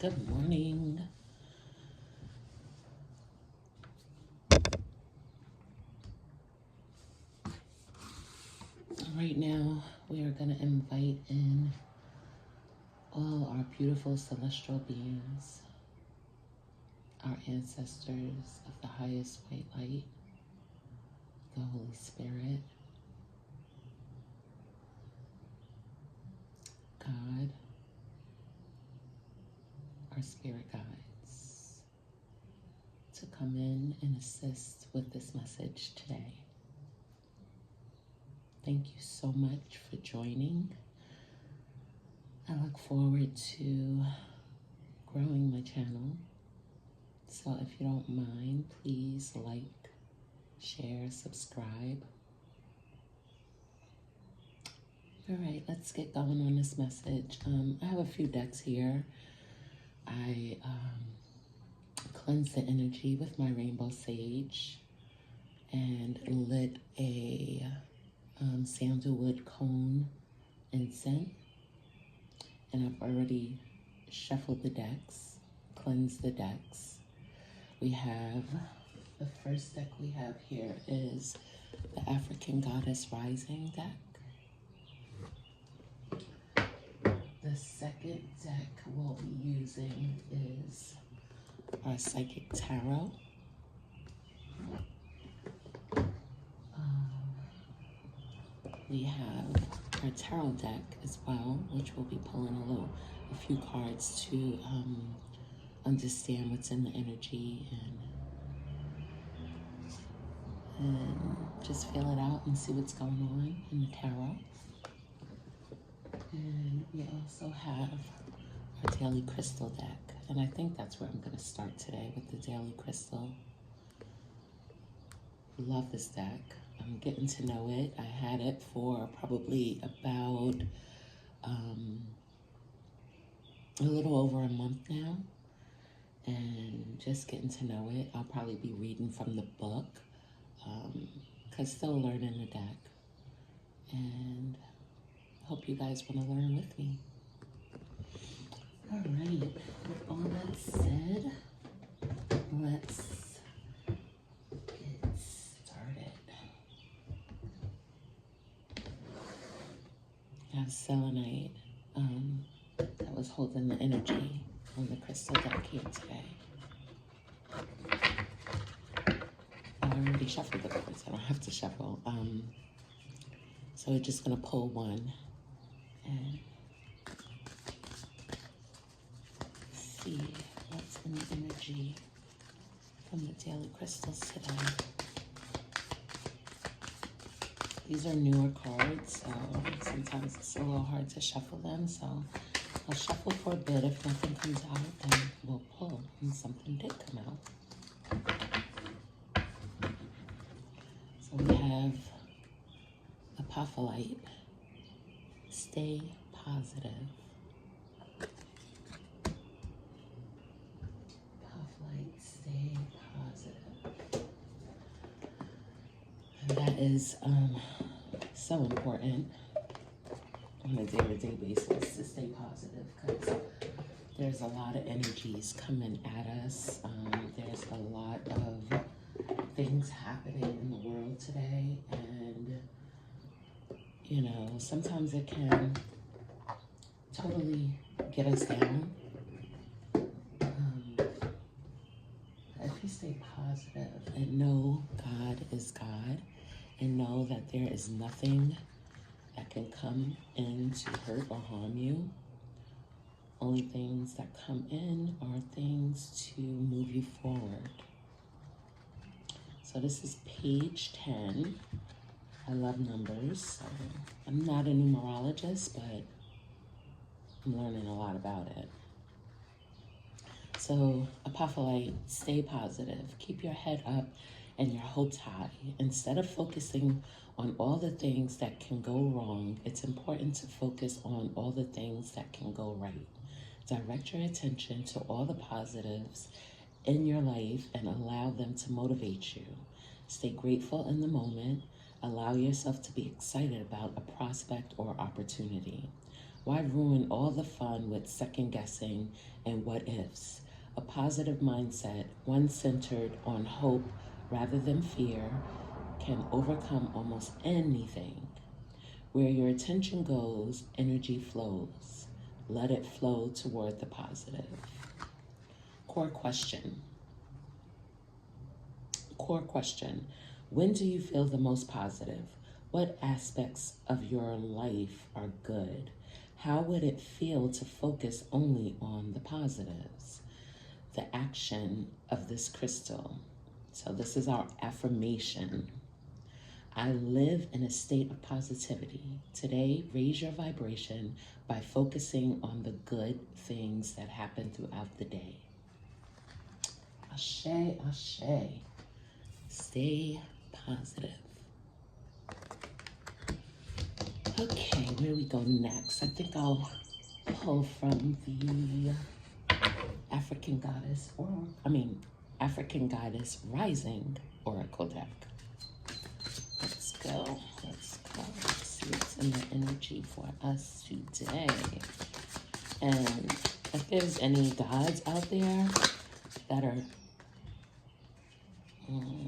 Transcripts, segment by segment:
Good morning. Right now, we are going to invite in all our beautiful celestial beings, our ancestors of the highest white light, the Holy Spirit, God, our spirit guides, to come in and assist with this message today. Thank you so much for joining. I look forward to growing my channel. So if you don't mind, please like, share, subscribe. All right, let's get going on this message. I have a few decks here. I cleansed the energy with my rainbow sage and lit a sandalwood cone incense. And I've already shuffled the decks, cleansed the decks. We have, the first deck we have here is the African Goddess Rising deck. The second deck we'll be using is our Psychic Tarot. We have our tarot deck as well, which we'll be pulling a few cards to understand what's in the energy and just feel it out and see what's going on in the tarot. And we also have our Daily Crystal deck, and I think that's where I'm going to start today, with the Daily Crystal. Love this deck. I'm getting to know it. I had it for probably about a little over a month now, and just getting to know it. I'll probably be reading from the book, because still learning the deck, and hope you guys want to learn with me. All right, with all that said, let's get started. I have selenite that was holding the energy on the crystal deck here today. I already shuffled the cards. I don't have to shuffle. So we're just gonna pull one and see what's in the energy from the Daily Crystals today. These are newer cards, so sometimes it's a little hard to shuffle them, so I'll shuffle for a bit. If nothing comes out, then we'll pull, and something did come out. So we have Apophyllite, stay positive. Apophyllite, stay positive. And that is so important on a day-to-day basis to stay positive, because there's a lot of energies coming at us. There's a lot of things happening in the world today, and you know, sometimes it can totally get us down. If you stay positive and know God is God, and know that there is nothing that can come in to hurt or harm you. Only things that come in are things to move you forward. So this is page 10. I love numbers. So I'm not a numerologist, but I'm learning a lot about it. So Apophyllite, stay positive. Keep your head up and your hopes high. Instead of focusing on all the things that can go wrong, it's important to focus on all the things that can go right. Direct your attention to all the positives in your life and allow them to motivate you. Stay grateful in the moment. Allow yourself to be excited about a prospect or opportunity. Why ruin all the fun with second guessing and what ifs? A positive mindset, one centered on hope rather than fear, can overcome almost anything. Where your attention goes, energy flows. Let it flow toward the positive. Core question. Core question. When do you feel the most positive? What aspects of your life are good? How would it feel to focus only on the positives? The action of this crystal. So this is our affirmation. I live in a state of positivity. Today, raise your vibration by focusing on the good things that happen throughout the day. Ashe, ashe. Stay positive. Okay, where do we go next? I think I'll pull from the African Goddess Rising Oracle deck. Let's go. Let's see what's in the energy for us today. And if there's any gods out there that are,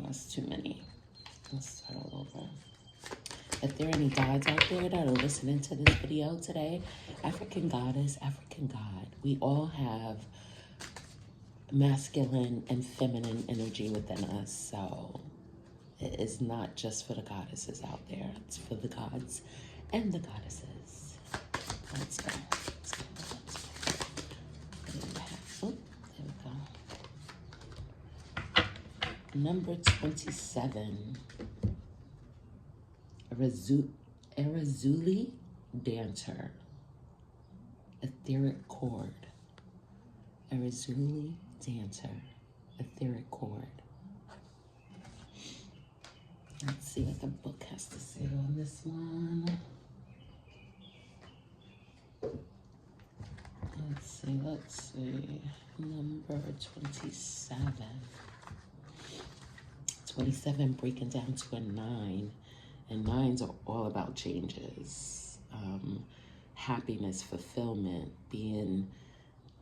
that's too many. Let's start all over. If there are any gods out there that are listening to this video today, African Goddess, African God, we all have masculine and feminine energy within us. So it is not just for the goddesses out there. It's for the gods and the goddesses. Let's go. Let's go. Oh, there we go. Number 27. Erezuli Dancer. Etheric Chord. Erezuli Dancer. Etheric Chord. Let's see what the book has to say on this one. Let's see. Number 27. 27 breaking down to a 9. And 9s are all about changes. Happiness, fulfillment, being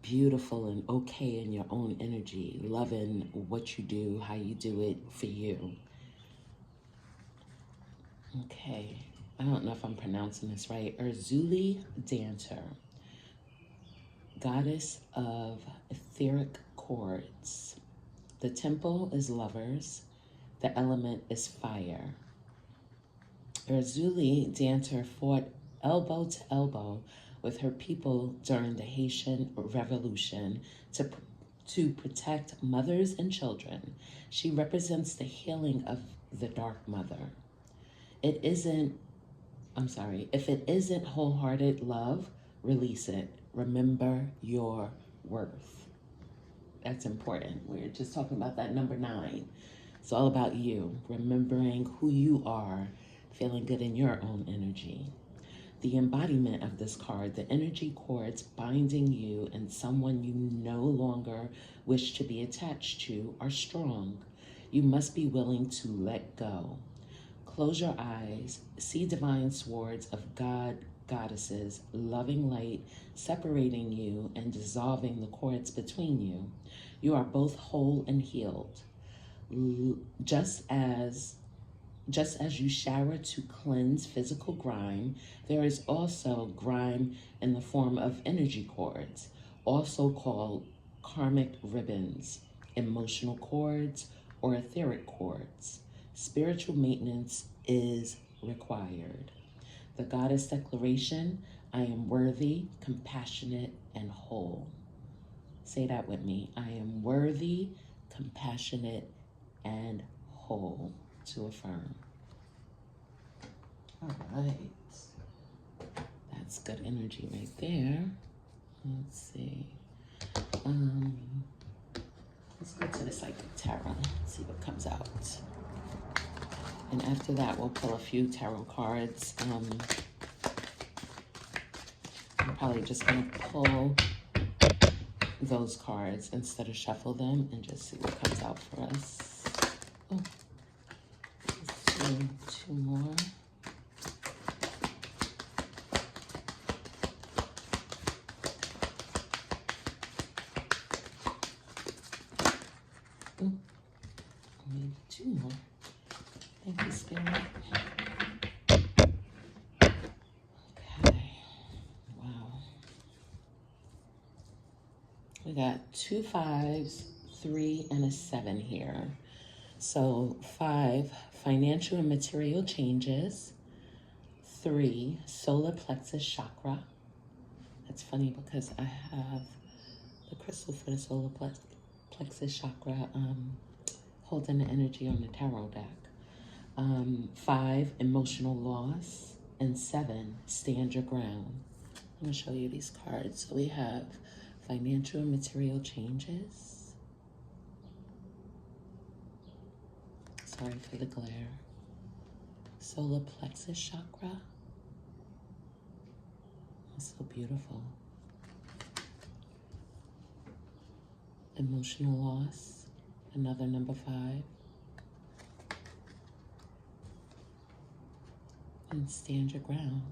beautiful and okay in your own energy, loving what you do, how you do it for you. Okay, I don't know if I'm pronouncing this right. Erezuli Dancer, goddess of etheric chords. The temple is lovers. The element is fire. Erezuli Dancer fought elbow to elbow with her people during the Haitian Revolution to protect mothers and children. She represents the healing of the Dark Mother. If it isn't wholehearted love, release it. Remember your worth. That's important. We're just talking about that number 9. It's all about you, remembering who you are, feeling good in your own energy. The embodiment of this card, the energy cords binding you and someone you no longer wish to be attached to, are strong. You must be willing to let go. Close your eyes, see divine swords of goddesses, loving light separating you and dissolving the cords between you. You are both whole and healed. Just as you shower to cleanse physical grime, there is also grime in the form of energy cords, also called karmic ribbons, emotional cords, or etheric cords. Spiritual maintenance is required. The goddess declaration, I am worthy, compassionate, and whole. Say that with me. I am worthy, compassionate, and whole. To affirm. All right. That's good energy right there. Let's see. Let's go to the Psychic Tarot, see what comes out. And after that, we'll pull a few tarot cards. I'm probably just gonna pull those cards instead of shuffle them and just see what comes out for us. Oh. Two more. We got 2 5s, 3, and a 7 here. So 5, financial and material changes. 3, solar plexus chakra. That's funny because I have the crystal for the solar plexus chakra holding the energy on the tarot deck. 5, emotional loss. And 7, stand your ground. I'm going to show you these cards. So we have financial and material changes. Sorry for the glare. Solar plexus chakra. That's so beautiful. Emotional loss. Another number 5. And stand your ground.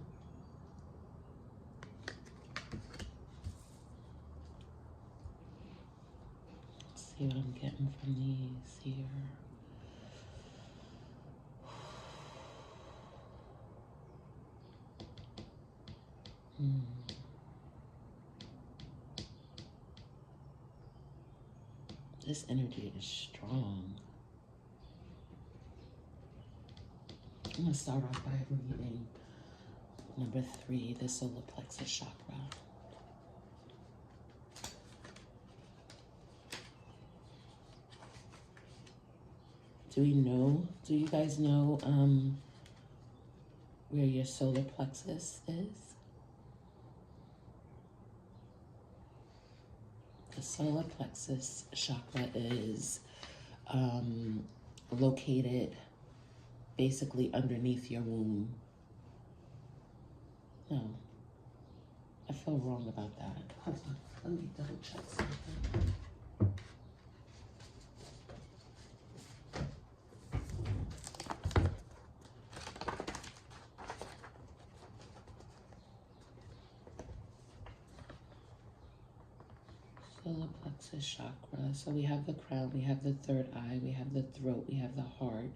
See what I'm getting from these here. This energy is strong. I'm going to start off by reading number 3, the solar plexus chakra. Do you guys know where your solar plexus is? The solar plexus chakra is located basically underneath your womb. No, I feel wrong about that. Hold on, let me double check something. Solar plexus chakra. So we have the crown, we have the third eye, we have the throat, we have the heart.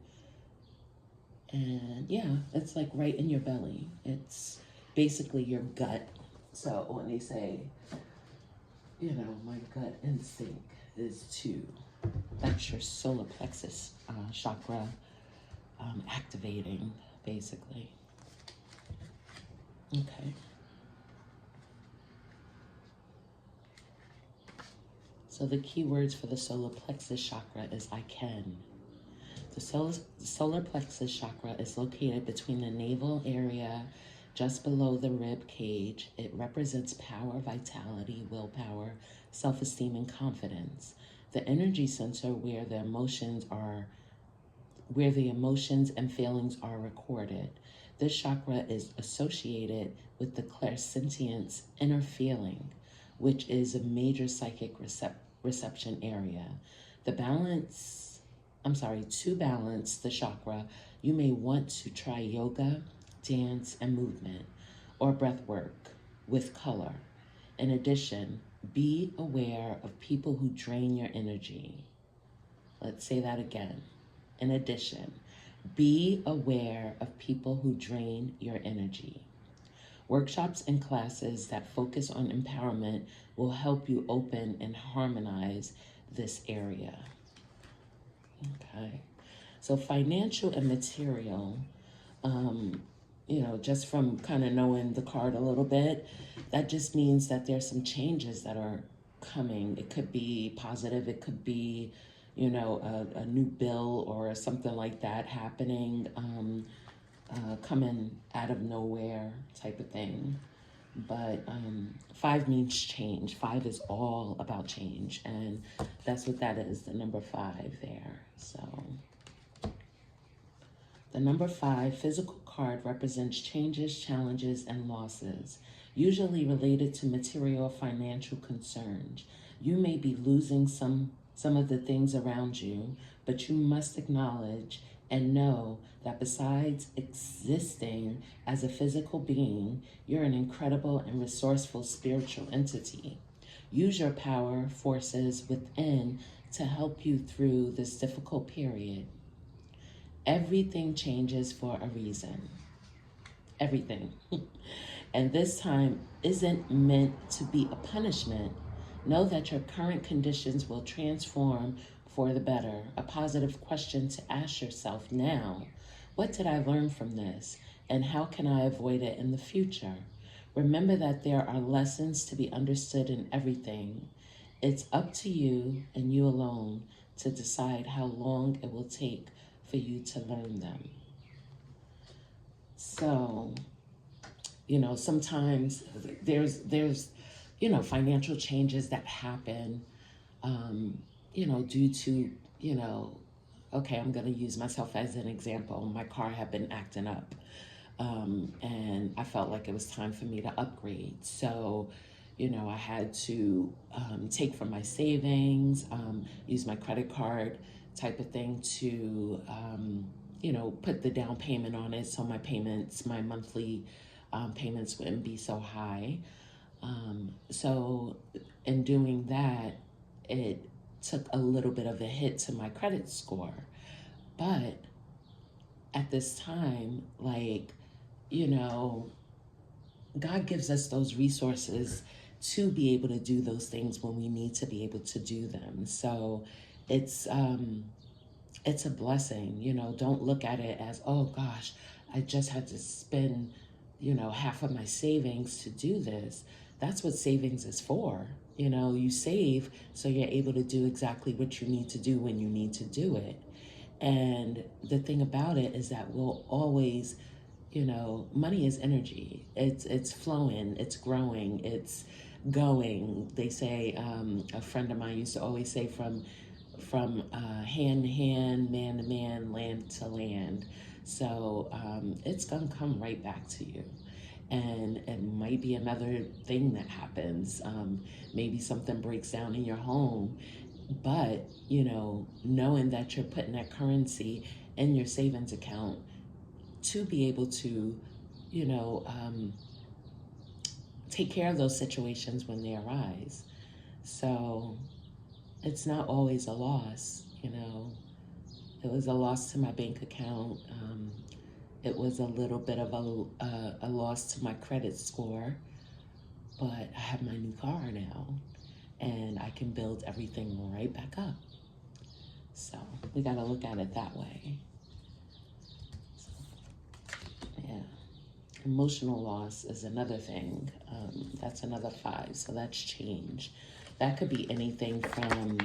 And yeah, it's like right in your belly. It's basically your gut. So when they say, my gut instinct is that's your solar plexus chakra activating, basically. Okay. So the key words for the solar plexus chakra is I can. The solar plexus chakra is located between the navel area, just below the rib cage. It represents power, vitality, willpower, self-esteem, and confidence. The energy center where the emotions and feelings are recorded. This chakra is associated with the clairsentience inner feeling, which is a major psychic reception area. To balance the chakra, you may want to try yoga, dance, and movement, or breath work with color. In addition, be aware of people who drain your energy. Let's say that again. In addition, be aware of people who drain your energy. Workshops and classes that focus on empowerment will help you open and harmonize this area. Okay, so financial and material, just from kind of knowing the card a little bit, that just means that there's some changes that are coming. It could be positive, it could be, a new bill or something like that happening, coming out of nowhere type of thing. But 5 means change. 5 is all about change, and that's what that is, the number 5 there. So the number 5 physical card represents changes, challenges, and losses, usually related to material or financial concerns. You may be losing some of the things around you, but you must acknowledge and know that besides existing as a physical being, you're an incredible and resourceful spiritual entity. Use your power forces within to help you through this difficult period. Everything changes for a reason. Everything. And this time isn't meant to be a punishment. Know that your current conditions will transform for the better. A positive question to ask yourself now: what did I learn from this? And how can I avoid it in the future? Remember that there are lessons to be understood in everything. It's up to you and you alone to decide how long it will take for you to learn them. So, sometimes there's financial changes that happen, due to, okay, I'm going to use myself as an example. My car had been acting up, and I felt like it was time for me to upgrade. So, I had to take from my savings, use my credit card type of thing to, put the down payment on it so my monthly payments wouldn't be so high. So in doing that, it took a little bit of a hit to my credit score. But at this time, God gives us those resources to be able to do those things when we need to be able to do them. So it's a blessing. Don't look at it as, oh gosh, I just had to spend, half of my savings to do this. That's what savings is for. You save so you're able to do exactly what you need to do when you need to do it. And the thing about it is that we'll always, money is energy. It's flowing, it's growing, it's going. They say, a friend of mine used to always say, from hand to hand, man to man, land to land. So it's gonna come right back to you. And it might be another thing that happens. Maybe something breaks down in your home, but knowing that you're putting that currency in your savings account to be able to, take care of those situations when they arise. So it's not always a loss. It was a loss to my bank account. It was a little bit of a loss to my credit score, but I have my new car now, and I can build everything right back up. So we got to look at it that way. So, yeah. Emotional loss is another thing. That's another 5, so that's change. That could be anything from,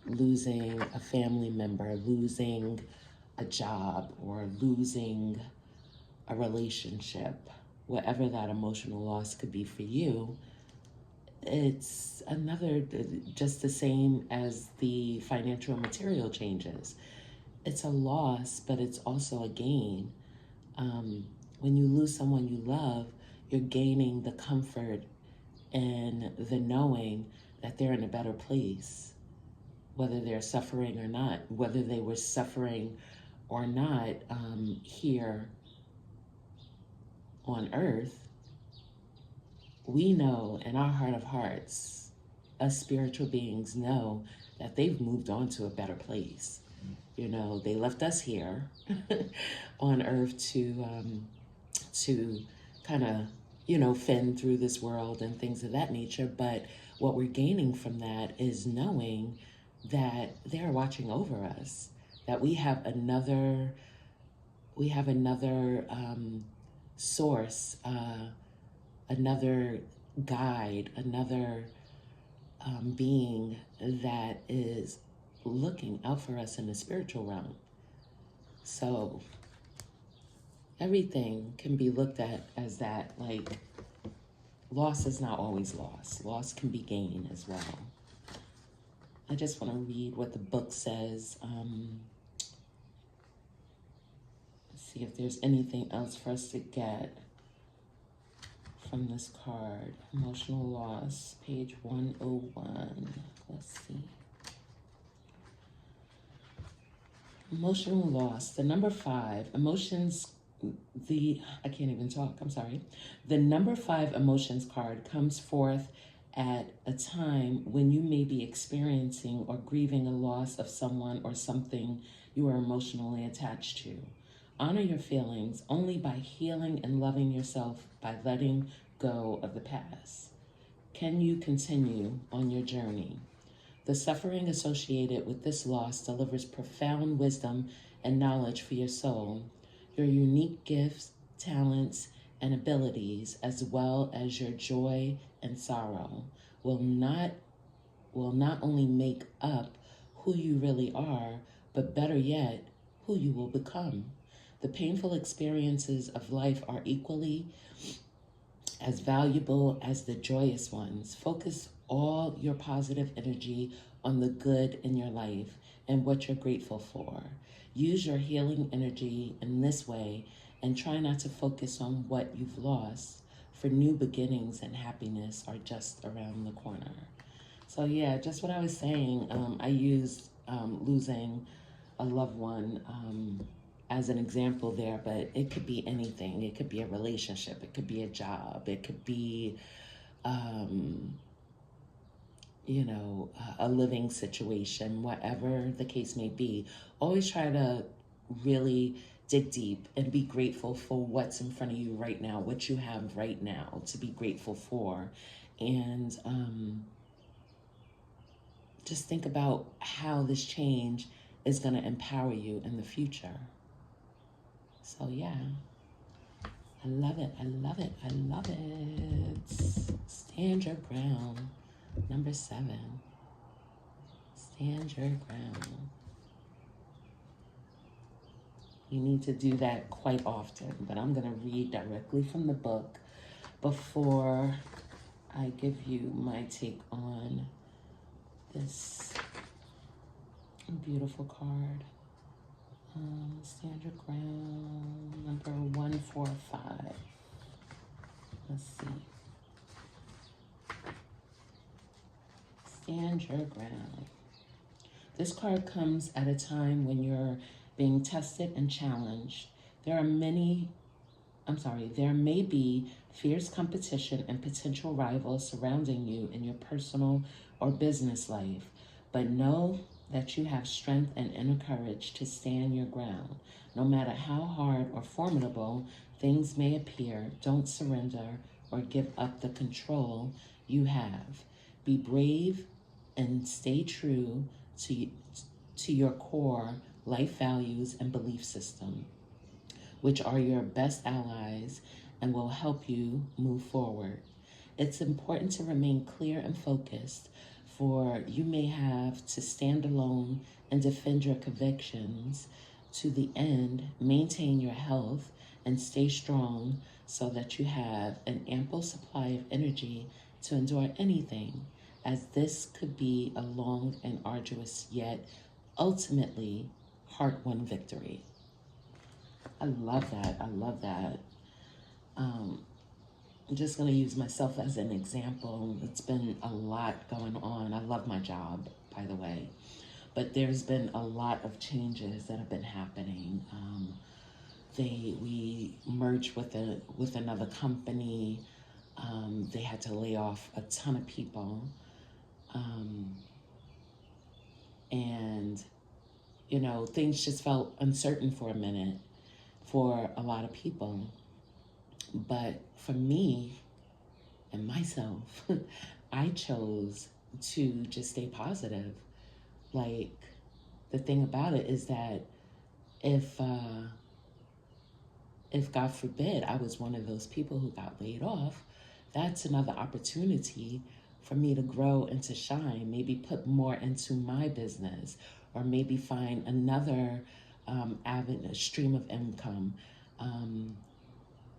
losing a family member, losing a job, or losing a relationship. Whatever that emotional loss could be for you, it's another, just the same as the financial and material changes. It's a loss, but it's also a gain. When you lose someone you love, you're gaining the comfort and the knowing that they're in a better place, whether they're suffering or not, whether they were suffering or not here on earth. We know in our heart of hearts, us spiritual beings know that they've moved on to a better place. They left us here on earth to kind of, fend through this world and things of that nature. But what we're gaining from that is knowing that they're watching over us, that we have another source, another guide, another being that is looking out for us in the spiritual realm. So everything can be looked at as that. Like, loss is not always loss. Loss can be gain as well. I just want to read what the book says. See if there's anything else for us to get from this card. Emotional loss, page 101. Let's see. Emotional loss, the number 5, emotions, I can't even talk, I'm sorry. The number 5 emotions card comes forth at a time when you may be experiencing or grieving a loss of someone or something you are emotionally attached to. Honor your feelings only by healing and loving yourself, by letting go of the past. Can you continue on your journey? The suffering associated with this loss delivers profound wisdom and knowledge for your soul. Your unique gifts, talents, and abilities, as well as your joy and sorrow, will not only make up who you really are, but better yet, who you will become. The painful experiences of life are equally as valuable as the joyous ones. Focus all your positive energy on the good in your life and what you're grateful for. Use your healing energy in this way and try not to focus on what you've lost, for new beginnings and happiness are just around the corner. So, yeah, just what I was saying, I used losing a loved one as an example there, but it could be anything. It could be a relationship, it could be a job, it could be, a living situation, whatever the case may be. Always try to really dig deep and be grateful for what's in front of you right now, what you have right now to be grateful for. And just think about how this change is going to empower you in the future. So, yeah, I love it. I love it. I love it. Stand your ground. Number 7. Stand your ground. You need to do that quite often, but I'm going to read directly from the book before I give you my take on this beautiful card. Stand your ground, number 145. Let's see. Stand your ground. This card comes at a time when you're being tested and challenged. There may be fierce competition and potential rivals surrounding you in your personal or business life, but know that you have strength and inner courage to stand your ground. No matter how hard or formidable things may appear, don't surrender or give up the control you have. Be brave and stay true to your core life values and belief system, which are your best allies and will help you move forward. It's important to remain clear and focused, for you may have to stand alone and defend your convictions to the end. Maintain your health and stay strong so that you have an ample supply of energy to endure anything, as this could be a long and arduous yet ultimately heart-won victory. I love that. I love that. I'm just going to use myself as an example. It's been a lot going on. I love my job, by the way, but there's been a lot of changes that have been happening. We merged with another company. They had to lay off a ton of people, and things just felt uncertain for a minute for a lot of people. But for me and myself, I chose to just stay positive. Like, the thing about it is that if God forbid I was one of those people who got laid off, that's another opportunity for me to grow and to shine, maybe put more into my business, or maybe find another avenue, stream of income,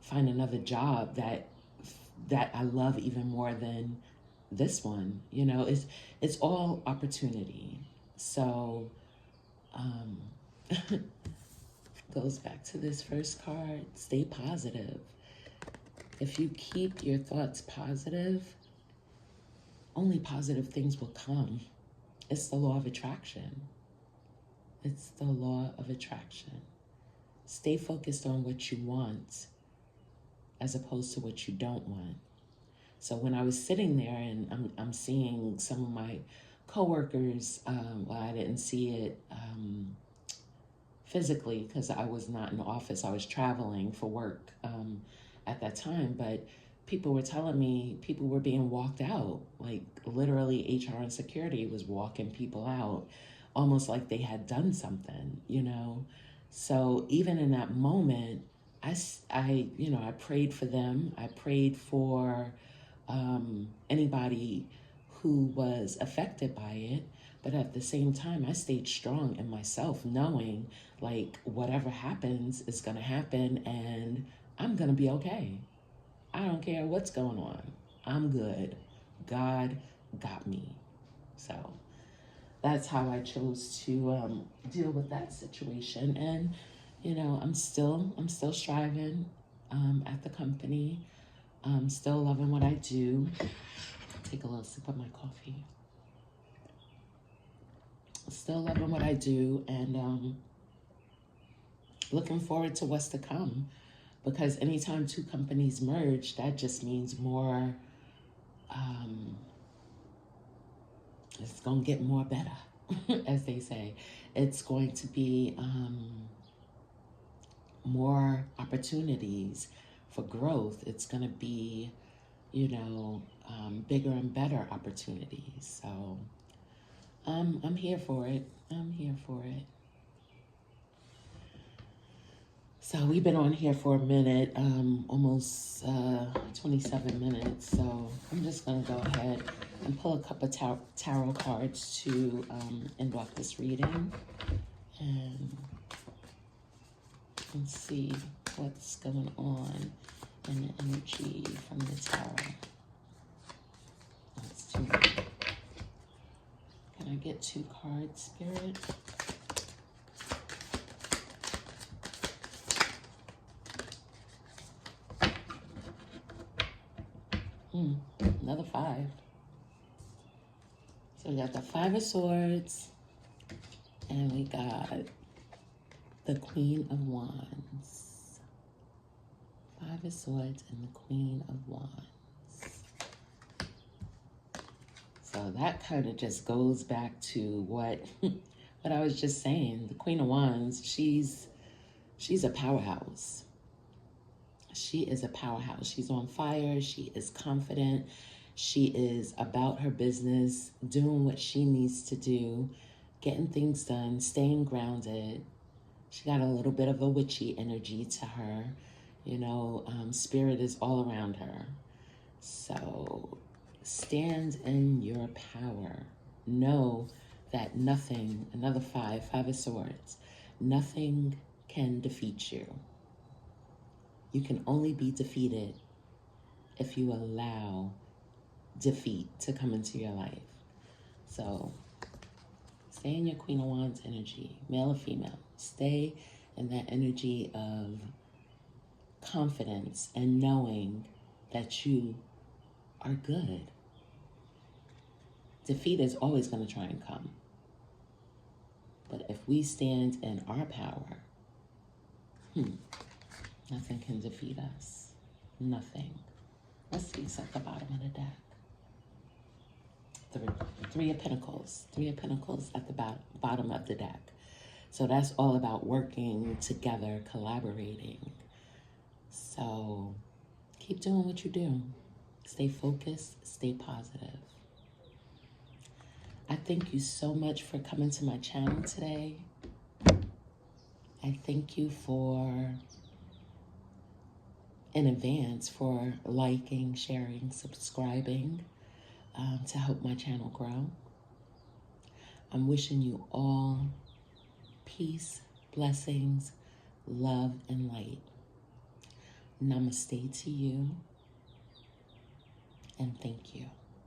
find another job that I love even more than this one. It's all opportunity. So goes back to this first card. Stay positive. If you keep your thoughts positive, only positive things will come. It's the law of attraction. It's the law of attraction. Stay focused on what you want as opposed to what you don't want. So when I was sitting there and I'm seeing some of my coworkers, I didn't see it physically because I was not in the office. I was traveling for work at that time, but people were telling me people were being walked out. Like literally HR and security was walking people out, almost like they had done something, you know? So even in that moment, I prayed for them. I prayed for anybody who was affected by it. But at the same time, I stayed strong in myself, knowing like whatever happens is going to happen and I'm going to be okay. I don't care what's going on. I'm good. God got me. So that's how I chose to deal with that situation. And I'm still striving at the company. I'm still loving what I do. Take a little sip of my coffee. Still loving what I do, and looking forward to what's to come. Because anytime two companies merge, that just means more. It's gonna get more better, as they say. It's going to be more opportunities for growth. It's gonna be, bigger and better opportunities. So I'm here for it. I'm here for it. So we've been on here for a minute, almost 27 minutes. So I'm just going to go ahead and pull a couple of tarot cards to end off this reading. And let's see what's going on in the energy from the tarot. That's too much. Can I get 2 cards, Spirit? Another 5. So we got the 5 of Swords, and we got the Queen of Wands. 5 of Swords and the Queen of Wands. So that kind of just goes back to what I was just saying. The Queen of Wands, she's a powerhouse. She is a powerhouse. She's on fire. She is confident. She is about her business, doing what she needs to do, getting things done, staying grounded. She got a little bit of a witchy energy to her. Spirit is all around her. So stand in your power. Know that nothing, another 5 of Swords, nothing can defeat you. You can only be defeated if you allow defeat to come into your life. So stay in your Queen of Wands energy, male or female. Stay in that energy of confidence and knowing that you are good. Defeat is always going to try and come. But if we stand in our power, nothing can defeat us. Nothing. Let's see, it's at the bottom of the deck. Three of Pentacles. 3 of Pentacles at the bottom of the deck. So that's all about working together, collaborating. So keep doing what you do. Stay focused, stay positive. I thank you so much for coming to my channel today. I thank you in advance for liking, sharing, subscribing to help my channel grow. I'm wishing you all peace, blessings, love, and light. Namaste to you, and thank you.